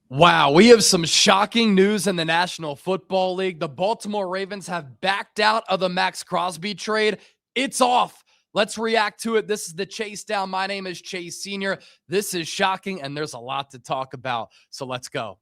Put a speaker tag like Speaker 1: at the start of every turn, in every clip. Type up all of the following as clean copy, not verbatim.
Speaker 1: Wow, we have some shocking news in the National Football League. The Baltimore Ravens have backed out of the Maxx Crosby trade. It's off. Let's react to it. This is the Chase Down. My name is Chase Sr. This is shocking, and there's a lot to talk about. So let's go.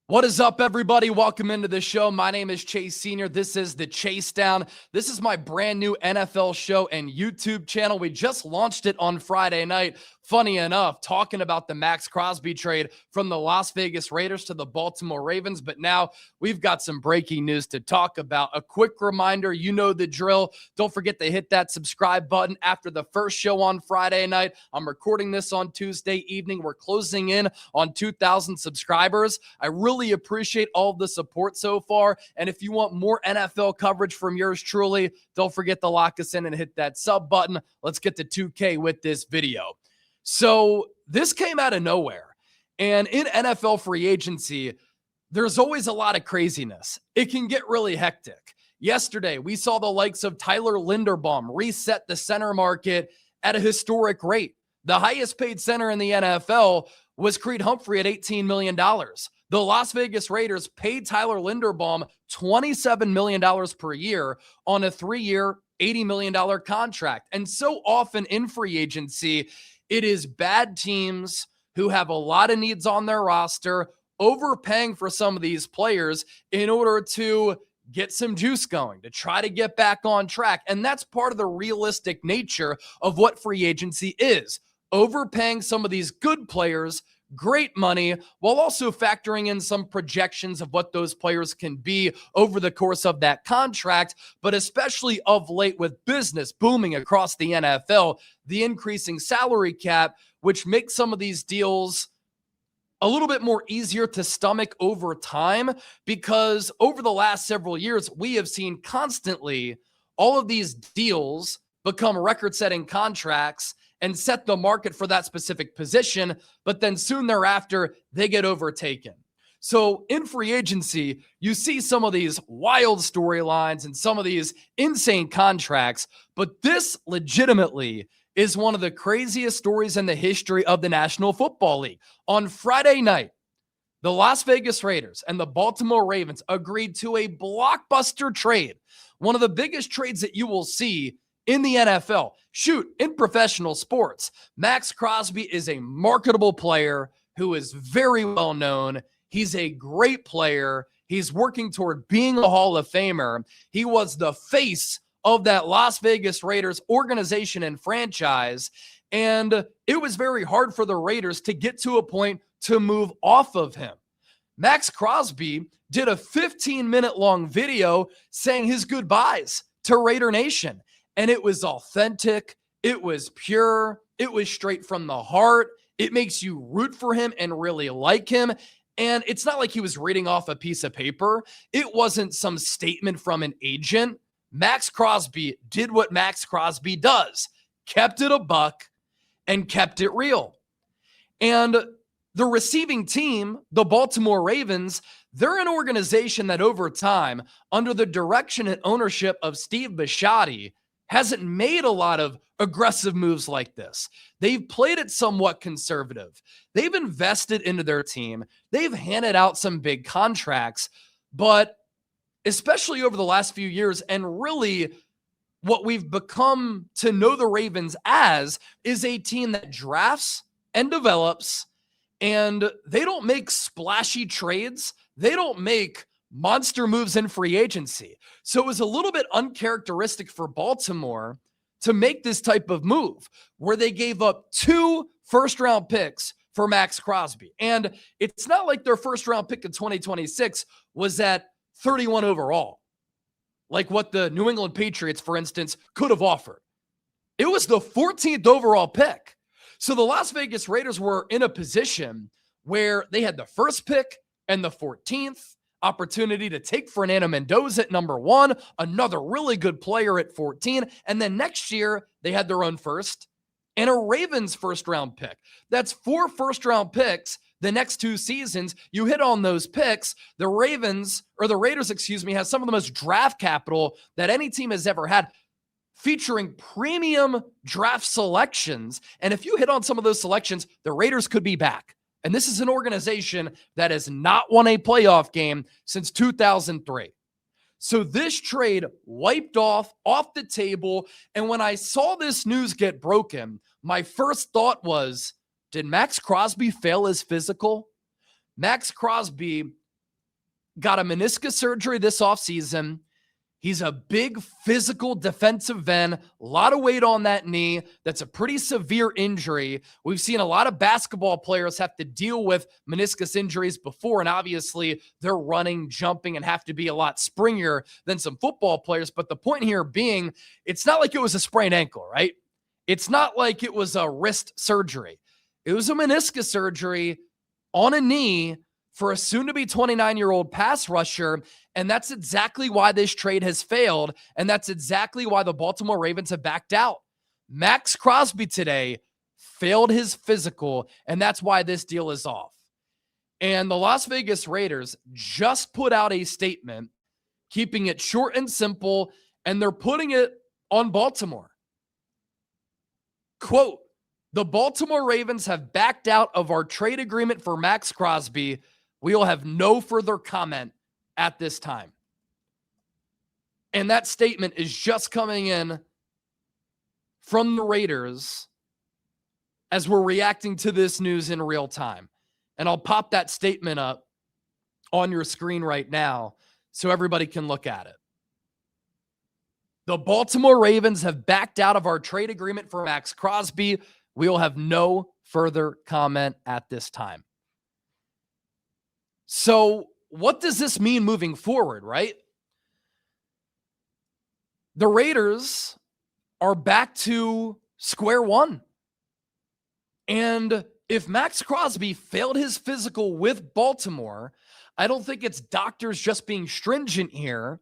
Speaker 1: What is up, everybody? Welcome into the show. My name is Chase Sr. This is the Chase Down. This is my brand new NFL show and YouTube channel. We just launched it on Friday night. Funny enough, talking about the Maxx Crosby trade from the Las Vegas Raiders to the Baltimore Ravens. But now we've got some breaking news to talk about. A quick reminder, you know the drill. Don't forget to hit that subscribe button after the first show on Friday night. I'm recording this on Tuesday evening. We're closing in on 2,000 subscribers. I really appreciate all of the support so far. And if you want more NFL coverage from yours truly, don't forget to lock us in and hit that sub button. Let's get to 2K with this video. So this came out of nowhere. And in NFL free agency, there's always a lot of craziness. It can get really hectic. Yesterday, we saw the likes of Tyler Linderbaum reset the center market at a historic rate. The highest paid center in the NFL was Creed Humphrey at $18 million. The Las Vegas Raiders paid Tyler Linderbaum $27 million per year on a 3-year, $80 million contract. And so often in free agency, it is bad teams who have a lot of needs on their roster overpaying for some of these players in order to get some juice going, to try to get back on track. And that's part of the realistic nature of what free agency is. Overpaying some of these good players, great money, while also factoring in some projections of what those players can be over the course of that contract. But especially of late with business booming across the NFL, the increasing salary cap, which makes some of these deals a little bit more easier to stomach over time, because over the last several years, we have seen constantly all of these deals become record-setting contracts and set the market for that specific position, but then soon thereafter, they get overtaken. So in free agency, you see some of these wild storylines and some of these insane contracts, but this legitimately is one of the craziest stories in the history of the National Football League. On Friday night, the Las Vegas Raiders and the Baltimore Ravens agreed to a blockbuster trade, one of the biggest trades that you will see in the NFL. Shoot, in professional sports. Maxx Crosby is a marketable player who is very well known. He's a great player. He's working toward being a Hall of Famer. He was the face of that Las Vegas Raiders organization and franchise. And it was very hard for the Raiders to get to a point to move off of him. Maxx Crosby did a 15-minute long video saying his goodbyes to Raider Nation. And it was authentic. It was pure. It was straight from the heart. It makes you root for him and really like him. And it's not like he was reading off a piece of paper. It wasn't some statement from an agent. Maxx Crosby did what Maxx Crosby does, kept it a buck and kept it real. And the receiving team, the Baltimore Ravens, they're an organization that over time, under the direction and ownership of Steve Bisciotti, hasn't made a lot of aggressive moves like this. They've played it somewhat conservative. They've invested into their team. They've handed out some big contracts, but especially over the last few years, and really what we've become to know the Ravens as, is a team that drafts and develops, and they don't make splashy trades. They don't make monster moves in free agency. So it was a little bit uncharacteristic for Baltimore to make this type of move where they gave up 2 first-round picks for Maxx Crosby. And it's not like their first-round pick in 2026 was at 31 overall, like what the New England Patriots, for instance, could have offered. It was the 14th overall pick. So the Las Vegas Raiders were in a position where they had the first pick and the 14th. Opportunity to take Fernando Mendoza at number 1, another really good player at 14. And then next year, they had their own first and a Ravens first-round pick. That's 4 first-round picks the next 2 seasons. You hit on those picks. The Raiders, has some of the most draft capital that any team has ever had. featuring premium draft selections. And if you hit on some of those selections, the Raiders could be back. And this is an organization that has not won a playoff game since 2003. So this trade wiped off the table. And when I saw this news get broken, my first thought was, did Maxx Crosby fail his physical? Maxx Crosby got a meniscus surgery this offseason. He's a big physical defensive end, a lot of weight on that knee. That's a pretty severe injury. We've seen a lot of basketball players have to deal with meniscus injuries before, and obviously they're running, jumping, and have to be a lot springier than some football players. But the point here being, it's not like it was a sprained ankle, right? It's not like it was a wrist surgery. It was a meniscus surgery on a knee for a soon-to-be 29-year-old pass rusher, and that's exactly why this trade has failed, and that's exactly why the Baltimore Ravens have backed out. Maxx Crosby today failed his physical, and that's why this deal is off. And the Las Vegas Raiders just put out a statement, keeping it short and simple, and they're putting it on Baltimore. Quote, "The Baltimore Ravens have backed out of our trade agreement for Maxx Crosby. We will have no further comment at this time." And that statement is just coming in from the Raiders as we're reacting to this news in real time. And I'll pop that statement up on your screen right now so everybody can look at it. "The Baltimore Ravens have backed out of our trade agreement for Maxx Crosby. We will have no further comment at this time." So what does this mean moving forward, right? The Raiders are back to square one. And if Maxx Crosby failed his physical with Baltimore, I don't think it's doctors just being stringent here.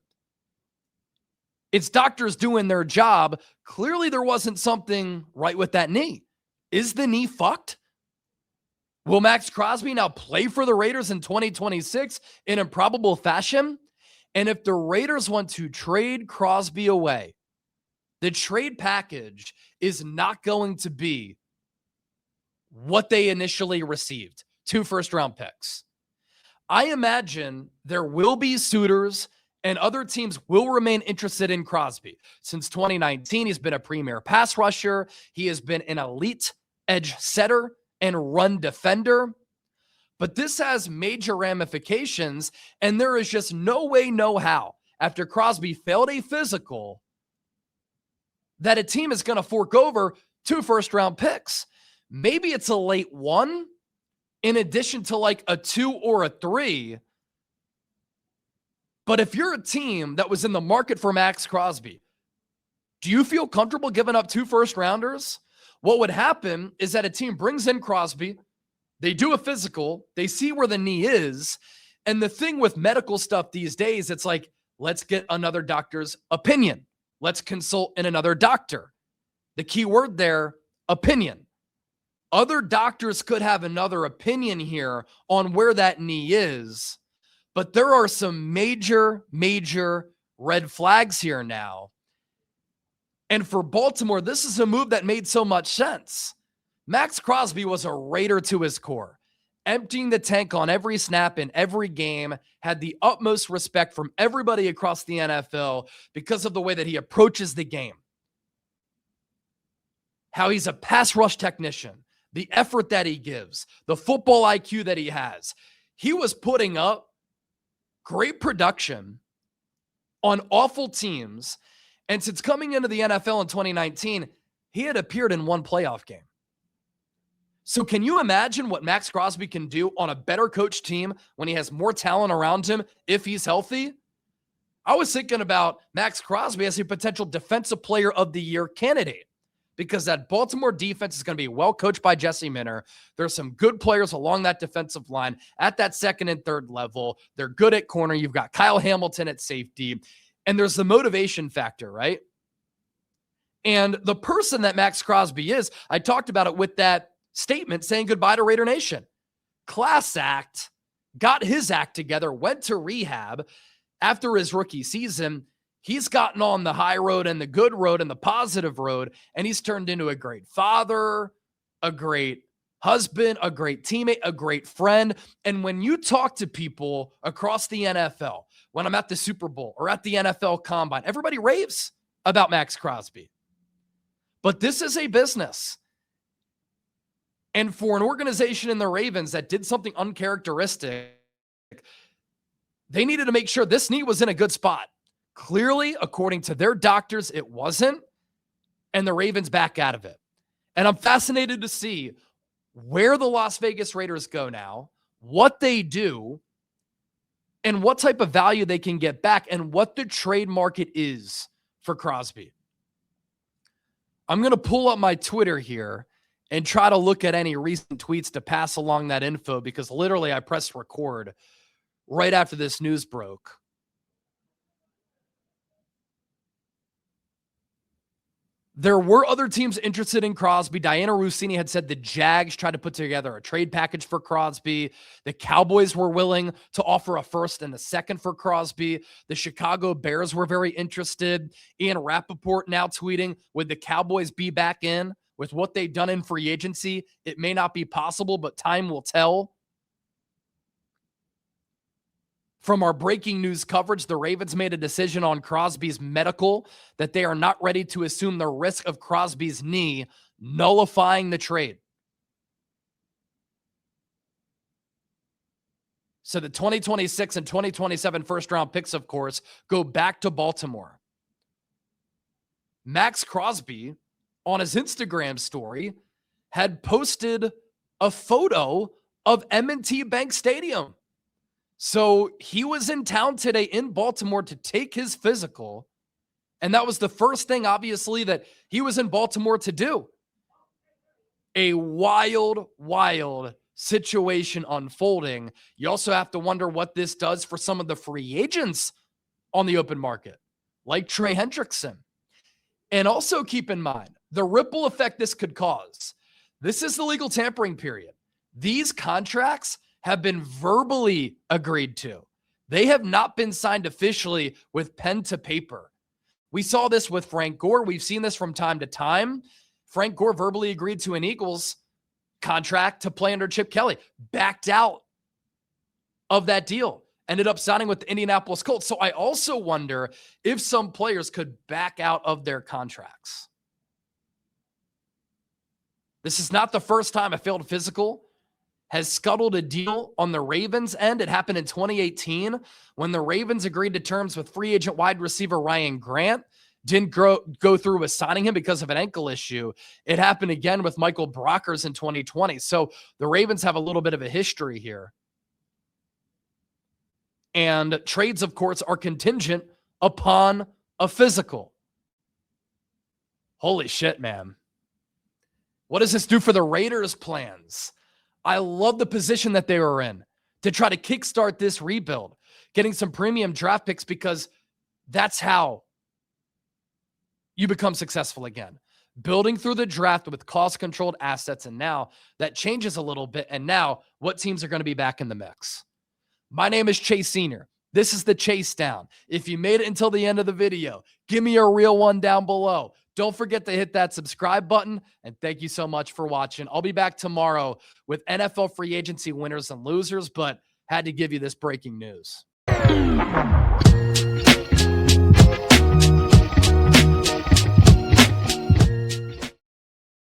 Speaker 1: It's doctors doing their job. Clearly, there wasn't something right with that knee. Is the knee fucked? Will Maxx Crosby now play for the Raiders in 2026 in improbable fashion? And if the Raiders want to trade Crosby away, the trade package is not going to be what they initially received, 2 first-round picks. I imagine there will be suitors and other teams will remain interested in Crosby. Since 2019, he's been a premier pass rusher. He has been an elite edge setter and run defender. But this has major ramifications, and there is just no way, no how, after Crosby failed a physical, that a team is going to fork over 2 first-round picks. Maybe it's a late 1 in addition to like a 2 or a 3. But if you're a team that was in the market for Maxx Crosby, do you feel comfortable giving up 2 first-rounders? What would happen is that a team brings in Crosby, they do a physical, they see where the knee is, and the thing with medical stuff these days, it's like, let's get another doctor's opinion. Let's consult in another doctor. The key word there, opinion. Other doctors could have another opinion here on where that knee is, but there are some major, major red flags here now. And for Baltimore, this is a move that made so much sense. Maxx Crosby was a Raider to his core, emptying the tank on every snap in every game, had the utmost respect from everybody across the NFL because of the way that he approaches the game. How he's a pass rush technician, the effort that he gives, the football IQ that he has. He was putting up great production on awful teams. And since coming into the NFL in 2019, he had appeared in 1 playoff game. So can you imagine what Maxx Crosby can do on a better coached team when he has more talent around him if he's healthy? I was thinking about Maxx Crosby as a potential defensive player of the year candidate because that Baltimore defense is going to be well coached by Jesse Minter. There's some good players along that defensive line at that 2nd and 3rd level. They're good at corner. You've got Kyle Hamilton at safety. And there's the motivation factor, right? And the person that Maxx Crosby is, I talked about it with that statement saying goodbye to Raider Nation. Class act, got his act together, went to rehab after his rookie season. He's gotten on the high road and the good road and the positive road, and he's turned into a great father, a great husband, a great teammate, a great friend. And when you talk to people across the NFL, when I'm at the Super Bowl or at the NFL Combine, everybody raves about Maxx Crosby. But this is a business. And for an organization in the Ravens that did something uncharacteristic, they needed to make sure this knee was in a good spot. Clearly, according to their doctors, it wasn't, and the Ravens back out of it. And I'm fascinated to see where the Las Vegas Raiders go now, what they do, and what type of value they can get back, and what the trade market is for Crosby. I'm going to pull up my Twitter here and try to look at any recent tweets to pass along that info, because literally I pressed record right after this news broke. There were other teams interested in Crosby. Diana Russini had said the Jags tried to put together a trade package for Crosby. The Cowboys were willing to offer a first and a second for Crosby. The Chicago Bears were very interested. Ian Rappaport now tweeting, would the Cowboys be back in? With what they've done in free agency, it may not be possible, but time will tell. From our breaking news coverage, the Ravens made a decision on Crosby's medical that they are not ready to assume the risk of Crosby's knee, nullifying the trade. So the 2026 and 2027 first-round picks, of course, go back to Baltimore. Maxx Crosby, on his Instagram story, had posted a photo of M&T Bank Stadium. So he was in town today in Baltimore to take his physical. And that was the first thing, obviously, that he was in Baltimore to do. A wild, wild situation unfolding. You also have to wonder what this does for some of the free agents on the open market, like Trey Hendrickson. And also keep in mind the ripple effect this could cause. This is the legal tampering period. These contracts have been verbally agreed to. They have not been signed officially with pen to paper. We saw this with Frank Gore. We've seen this from time to time. Frank Gore verbally agreed to an Eagles contract to play under Chip Kelly, backed out of that deal, ended up signing with the Indianapolis Colts. So I also wonder if some players could back out of their contracts. This is not the first time a failed physical has scuttled a deal on the Ravens end. It happened in 2018 when the Ravens agreed to terms with free agent wide receiver Ryan Grant. Didn't go through with signing him because of an ankle issue. It happened again with Michael Brockers in 2020. So the Ravens have a little bit of a history here. And trades, of course, are contingent upon a physical. Holy shit, man. What does this do for the Raiders' plans? I love the position that they were in to try to kickstart this rebuild, getting some premium draft picks, because that's how you become successful again. Building through the draft with cost-controlled assets, and now that changes a little bit, and now what teams are going to be back in the mix? My name is Chase Sr. This is the Chase Down. If you made it until the end of the video, give me a real one down below. Don't forget to hit that subscribe button, and thank you so much for watching. I'll be back tomorrow with NFL free agency winners and losers, but had to give you this breaking news.